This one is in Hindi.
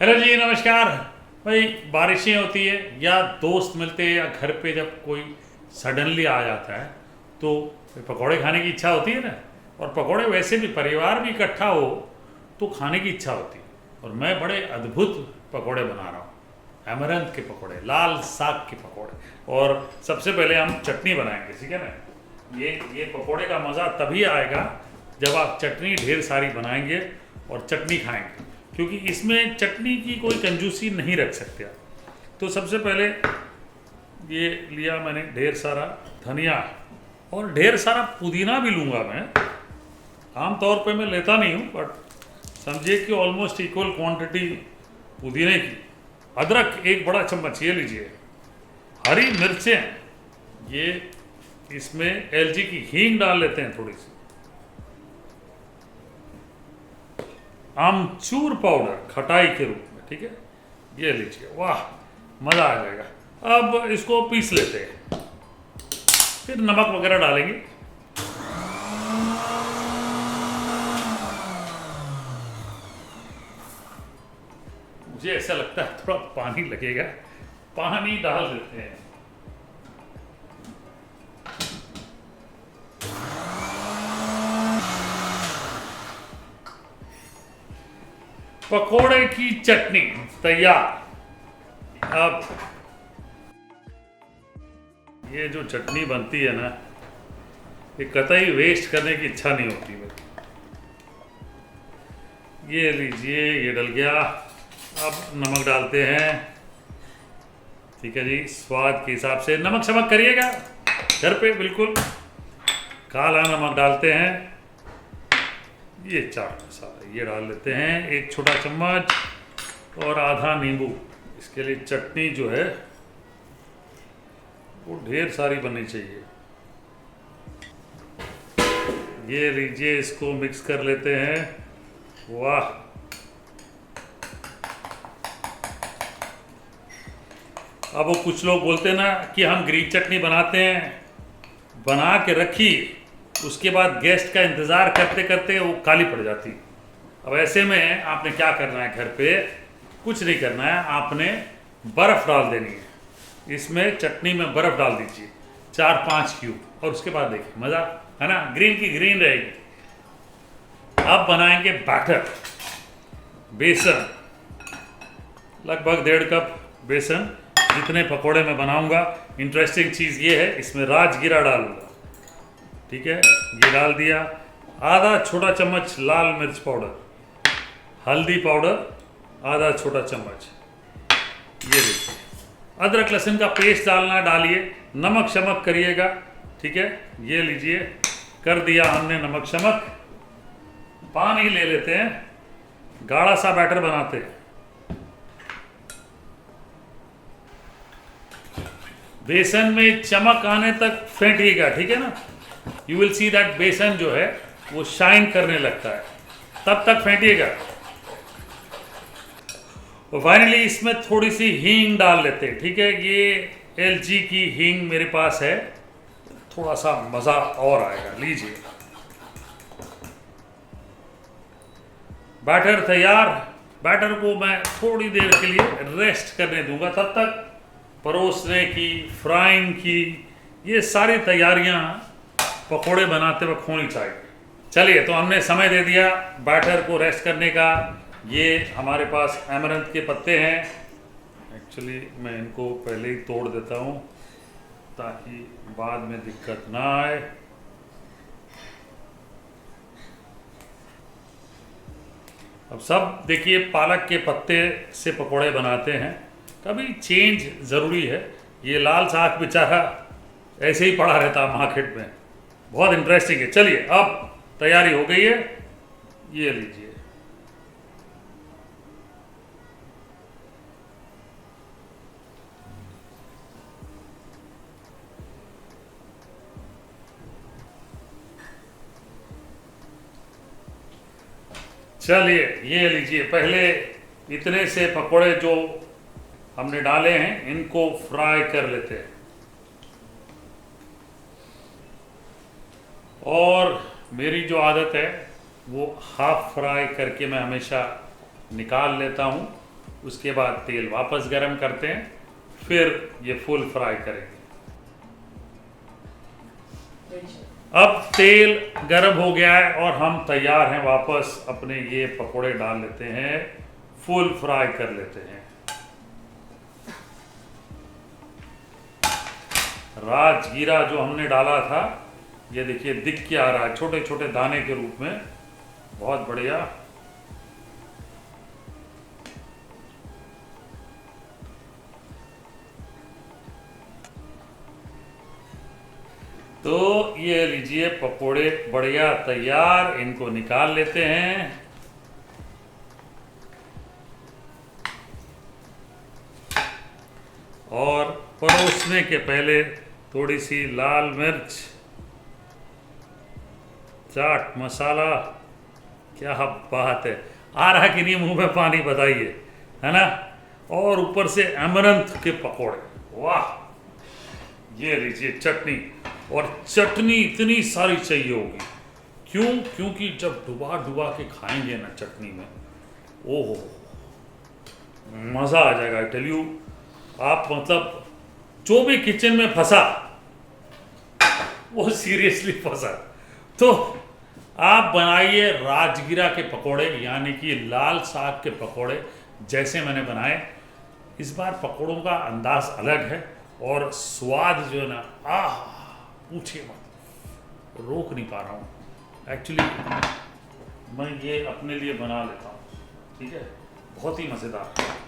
हेलो जी, नमस्कार भाई। बारिशें होती है या दोस्त मिलते हैं या घर पे जब कोई सडनली आ जाता है तो पकौड़े खाने की इच्छा होती है ना। और पकौड़े वैसे भी परिवार भी इकट्ठा हो तो खाने की इच्छा होती है। और मैं बड़े अद्भुत पकौड़े बना रहा हूँ, अमरंथ के पकौड़े, लाल साग के पकौड़े। और सबसे पहले हम चटनी बनाएंगे, ठीक है ना। ये पकौड़े का मज़ा तभी आएगा जब आप चटनी ढेर सारी बनाएंगे और चटनी खाएंगे, क्योंकि इसमें चटनी की कोई कंजूसी नहीं रख सकते आप। तो सबसे पहले ये लिया मैंने ढेर सारा धनिया और ढेर सारा पुदीना भी लूँगा मैं। आम तौर पे मैं लेता नहीं हूँ, बट समझिए कि ऑलमोस्ट इक्वल क्वांटिटी पुदीने की। अदरक एक बड़ा चम्मच ये लीजिए। हरी मिर्चें, ये इसमें एलजी की हींग डाल लेते हैं थोड़ी सी। आमचूर पाउडर खटाई के रूप में, ठीक है, ये लीजिए। वाह, मज़ा आ जाएगा। अब इसको पीस लेते हैं, फिर नमक वगैरह डालेंगे। मुझे ऐसा लगता है थोड़ा पानी लगेगा, पानी डाल देते हैं। पकोड़े की चटनी तैयार। अब ये जो चटनी बनती है ना, ये कतई वेस्ट करने की इच्छा नहीं होती मेरी। ये लीजिए, ये डल गया। अब नमक डालते हैं, ठीक है जी, स्वाद के हिसाब से नमक शमक करिएगा घर पे बिल्कुल। काला नमक डालते हैं, ये चाट मसाला ये डाल लेते हैं, एक छोटा चम्मच, और आधा नींबू। इसके लिए चटनी जो है वो ढेर सारी बननी चाहिए। ये लीजिए, इसको मिक्स कर लेते हैं। वाह, अब वो कुछ लोग बोलते हैं ना कि हम ग्रीन चटनी बनाते हैं, बना के रखी, उसके बाद गेस्ट का इंतज़ार करते करते वो काली पड़ जाती। अब ऐसे में आपने क्या करना है, घर पे कुछ नहीं करना है, आपने बर्फ़ डाल देनी है। इसमें चटनी में बर्फ़ डाल दीजिए 4-5 क्यूब, और उसके बाद देखिए मज़ा है ना, ग्रीन की ग्रीन रहेगी। अब बनाएंगे बैटर। बेसन, लगभग 1.5 कप बेसन, जितने पकोड़े मैं बनाऊंगा। इंटरेस्टिंग चीज़ ये है, इसमें राजगीरा डालूंगा, ठीक है, ये डाल दिया। आधा छोटा चम्मच लाल मिर्च पाउडर, हल्दी पाउडर आधा छोटा चम्मच, ये लीजिए। अदरक लहसुन का पेस्ट डालना डालिए, नमक शमक करिएगा, ठीक है, ये लीजिए, कर दिया हमने नमक शमक। पानी ले लेते हैं, गाढ़ा सा बैटर बनाते हैं। बेसन में चमक आने तक फेंटिएगा, ठीक है ना। यू विल सी दैट बेसन जो है वो शाइन करने लगता है, तब तक फेंटिएगा। और फाइनली इसमें थोड़ी सी हींग डाल लेते हैं, ठीक है, ये एलजी की हींग मेरे पास है, थोड़ा सा मज़ा और आएगा। लीजिए, बैटर तैयार। बैटर को मैं थोड़ी देर के लिए रेस्ट करने दूंगा, तब तक परोसने की, फ्राइंग की, ये सारी तैयारियां पकोड़े बनाते वक्त होनी चाहिए। चलिए, तो हमने समय दे दिया बैटर को रेस्ट करने का। ये हमारे पास अमरंथ के पत्ते हैं। एक्चुअली मैं इनको पहले ही तोड़ देता हूँ ताकि बाद में दिक्कत ना आए। अब सब देखिए, पालक के पत्ते से पकोड़े बनाते हैं, कभी चेंज ज़रूरी है। ये लाल साग बेचारा ऐसे ही पड़ा रहता मार्केट में, बहुत इंटरेस्टिंग है। चलिए, अब तैयारी हो गई है, ये लीजिए। चलिए, ये लीजिए। पहले इतने से पकोड़े जो हमने डाले हैं इनको फ्राई कर लेते हैं। और मेरी जो आदत है वो हाफ फ्राई करके मैं हमेशा निकाल लेता हूँ। उसके बाद तेल वापस गरम करते हैं, फिर ये फुल फ्राई करेंगे। अब तेल गरम हो गया है और हम तैयार हैं, वापस अपने ये पकोड़े डाल लेते हैं, फुल फ्राई कर लेते हैं। राजगीरा जो हमने डाला था, ये देखिए दिख के आ रहा है छोटे छोटे दाने के रूप में, बहुत बढ़िया। तो ये लीजिए पकोड़े बढ़िया तैयार, इनको निकाल लेते हैं। और परोसने के पहले थोड़ी सी लाल मिर्च, चाट मसाला, क्या बात है, आ रहा कि नहीं मुंह में पानी, बताइए, है ना। और ऊपर से अमरंथ के पकोड़े, वाह। ये लीजिए चटनी, और चटनी इतनी सारी चाहिए होगी, क्यों? क्योंकि जब डुबा डुबा के खाएंगे ना चटनी में, ओहो मज़ा आ जाएगा। आई टेल यू, आप मतलब जो भी किचन में फंसा वो सीरियसली फंसा। तो आप बनाइए राजगीरा के पकोड़े, यानी कि लाल साग के पकोड़े जैसे मैंने बनाए। इस बार पकोड़ों का अंदाज अलग है और स्वाद जो है ना, आह पूछिए मत, रोक नहीं पा रहा हूँ। एक्चुअली मैं ये अपने लिए बना लेता हूँ, ठीक है, बहुत ही मज़ेदार।